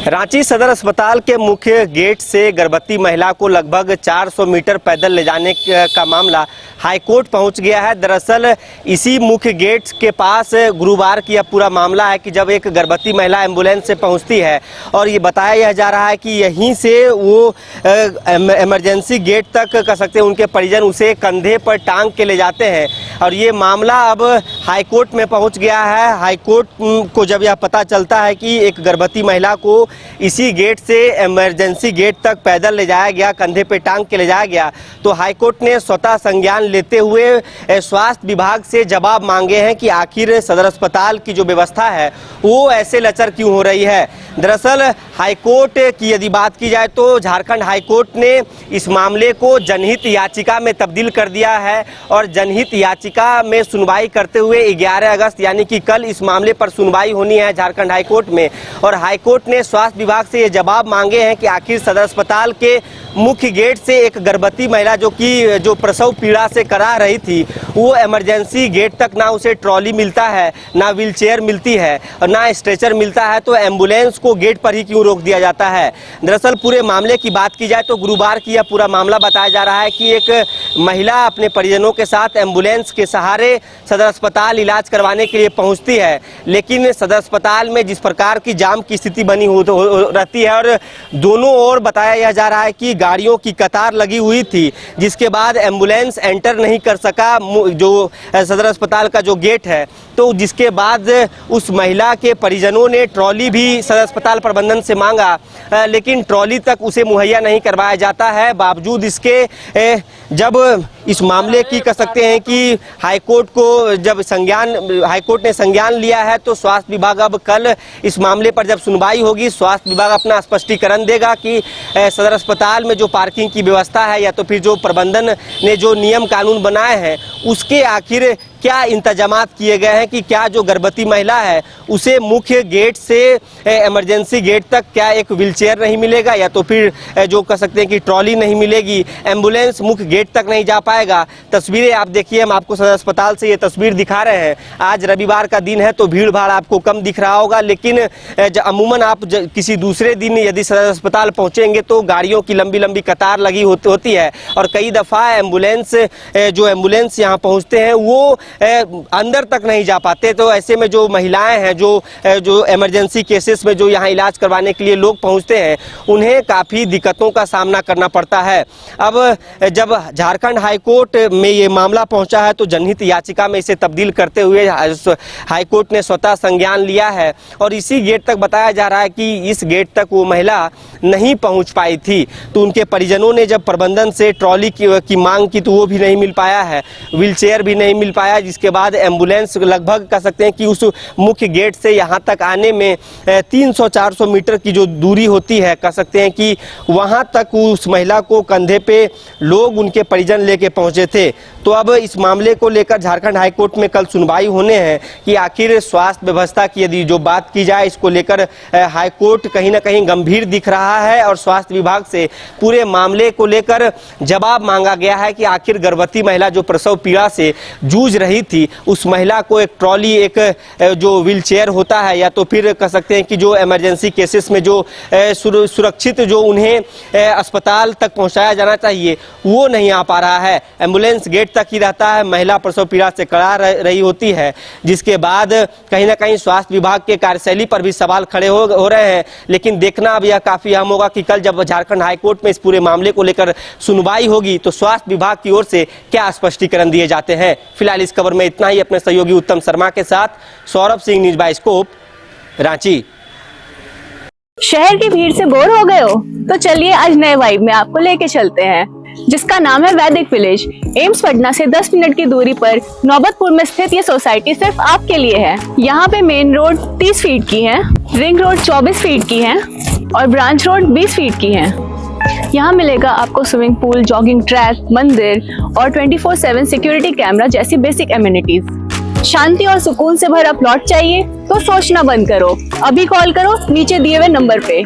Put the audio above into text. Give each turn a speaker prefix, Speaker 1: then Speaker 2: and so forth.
Speaker 1: रांची सदर अस्पताल के मुख्य गेट से गर्भवती महिला को लगभग 400 मीटर पैदल ले जाने का मामला हाईकोर्ट पहुंच गया है। दरअसल इसी मुख्य गेट के पास गुरुवार की यह पूरा मामला है कि जब एक गर्भवती महिला एम्बुलेंस से पहुंचती है और ये बताया जा रहा है कि यहीं से वो इमरजेंसी गेट तक कह सकते हैं उनके परिजन उसे कंधे पर टांग के ले जाते हैं और ये मामला अब हाईकोर्ट में पहुँच गया है। हाईकोर्ट को जब यह पता चलता है कि एक गर्भवती महिला को इसी गेट से इमरजेंसी गेट तक पैदल ले जाया गया, कंधे पे टांग के ले जाया गया, तो हाईकोर्ट ने स्वतः संज्ञान लेते हुए स्वास्थ्य विभाग से जवाब मांगे हैं कि आखिर सदर अस्पताल की जो व्यवस्था है वो ऐसे लचर क्यों हो रही है। दरअसल हाईकोर्ट की यदि बात की जाए तो झारखंड हाईकोर्ट ने इस मामले को जनहित याचिका में तब्दील कर दिया है और जनहित याचिका में सुनवाई करते हुए 11 अगस्त यानी कि कल इस मामले पर सुनवाई होनी है झारखंड हाईकोर्ट में। और हाईकोर्ट ने स्वास्थ्य विभाग से ये जवाब मांगे हैं कि आखिर सदर अस्पताल के मुख्य गेट से एक गर्भवती महिला जो प्रसव पीड़ा से करा रही थी वो इमरजेंसी गेट तक ना उसे ट्रॉली मिलता है, ना व्हीलचेयर मिलती है और ना स्ट्रेचर मिलता है, तो एम्बुलेंस को गेट पर ही क्यों रोक दिया जाता है। दरअसल पूरे मामले की बात की जाए तो गुरुवार की यह पूरा मामला बताया जा रहा है कि एक महिला अपने परिजनों के साथ एम्बुलेंस के सहारे सदर अस्पताल इलाज करवाने के लिए पहुंचती है, लेकिन सदर अस्पताल में जिस प्रकार की जाम की स्थिति बनी रहती है और दोनों ओर बताया जा रहा है कि गाड़ियों की कतार लगी हुई थी, जिसके बाद एम्बुलेंस एंटर नहीं कर सका जो सदर अस्पताल का जो गेट है। तो जिसके बाद उस महिला के परिजनों ने ट्रॉली भी सदर अस्पताल प्रबंधन से मांगा, लेकिन ट्रॉली तक उसे मुहैया नहीं करवाया जाता है। बावजूद इसके जब इस मामले की कह सकते हैं कि हाईकोर्ट ने संज्ञान लिया है तो स्वास्थ्य विभाग अब कल इस मामले पर जब सुनवाई होगी, स्वास्थ्य विभाग अपना स्पष्टीकरण देगा कि सदर अस्पताल में जो पार्किंग की व्यवस्था है या तो फिर जो प्रबंधन ने जो नियम कानून बनाए हैं उसके आखिर क्या इंतजामात किए गए हैं कि क्या जो गर्भवती महिला है उसे मुख्य गेट से इमरजेंसी गेट तक क्या एक व्हीलचेयर नहीं मिलेगा या तो फिर जो कह सकते हैं कि ट्रॉली नहीं मिलेगी, एम्बुलेंस मुख्य गेट तक नहीं जा पाएगा। तस्वीरें आप देखिए, हम आपको सदर अस्पताल से ये तस्वीर दिखा रहे हैं। आज रविवार का दिन है तो भीड़ भाड़ आपको कम दिख रहा होगा, लेकिन अमूमन आप किसी दूसरे दिन यदि सदर अस्पताल पहुँचेंगे तो गाड़ियों की लंबी लंबी कतार लगी होती है और कई दफ़ा एम्बुलेंस यहाँ पहुँचते हैं वो अंदर तक नहीं जा पाते। तो ऐसे में जो महिलाएं हैं जो इमरजेंसी केसेस में जो यहाँ इलाज करवाने के लिए लोग पहुँचते हैं उन्हें काफ़ी दिक्कतों का सामना करना पड़ता है। अब जब झारखंड हाईकोर्ट में ये मामला पहुँचा है तो जनहित याचिका में इसे तब्दील करते हुए हाईकोर्ट ने स्वतः संज्ञान लिया है और इसी गेट तक बताया जा रहा है कि इस गेट तक वो महिला नहीं पहुँच पाई थी। तो उनके परिजनों ने जब प्रबंधन से ट्रॉली की मांग की तो वो भी नहीं मिल पाया है, व्हीलचेयर भी नहीं मिल पाया, जिसके बाद एम्बुलेंस लगभग कह सकते हैं कि उस मुख्य गेट से यहाँ तक आने में 300-400 मीटर की जो दूरी होती है, कह सकते हैं कि वहाँ तक उस महिला को कंधे पे लोग उनके परिजन लेके पहुँचे थे। तो अब इस मामले को लेकर झारखंड हाईकोर्ट में कल सुनवाई होने हैं कि आखिर स्वास्थ्य व्यवस्था की यदि जो बात की जाए इसको लेकर हाईकोर्ट कहीं ना कहीं गंभीर दिख रहा है और स्वास्थ्य विभाग से पूरे मामले को लेकर जवाब मांगा गया है कि आखिर गर्भवती महिला जो प्रसव पीड़ा से जूझ रही थी उस महिला को एक ट्रॉली, एक जो व्हीलचेयर होता है या तो फिर कह सकते हैं कि जो इमरजेंसी केसेस में जो सुरक्षित जो उन्हें अस्पताल तक पहुंचाया जाना चाहिए वो नहीं आ पा रहा है। एम्बुलेंस गेट तक ही रहता है, महिला प्रसव पीड़ा से करा रही होती है, जिसके बाद कहीं ना कहीं स्वास्थ्य विभाग के कार्यशैली पर भी सवाल खड़े हो रहे हैं। लेकिन देखना अब यह काफ़ी अहम होगा कि कल जब झारखंड हाईकोर्ट में इस पूरे मामले को लेकर सुनवाई होगी तो स्वास्थ्य विभाग की ओर से क्या स्पष्टीकरण दिए जाते हैं। फिलहाल इस खबर में इतना ही। अपने सहयोगी उत्तम शर्मा के साथ सौरभ सिंह, न्यूज़ बाइस्कोप, रांची।
Speaker 2: शहर की भीड़ से बोर हो गए हो तो चलिए आज नए वाइब में आपको लेके चलते हैं, जिसका नाम है वैदिक विलेज। एम्स पटना से 10 मिनट की दूरी पर नौबतपुर में स्थित ये सोसाइटी सिर्फ आपके लिए है। यहाँ पे मेन रोड 30 फीट की है, रिंग रोड 24 फीट की है और ब्रांच रोड 20 फीट की है। यहाँ मिलेगा आपको स्विमिंग पूल, जॉगिंग ट्रैक, मंदिर और 24/7 सिक्योरिटी कैमरा जैसी बेसिक एमिनिटीज। शांति और सुकून से भरा प्लॉट चाहिए तो सोचना बंद करो, अभी कॉल करो नीचे दिए हुए नंबर पे।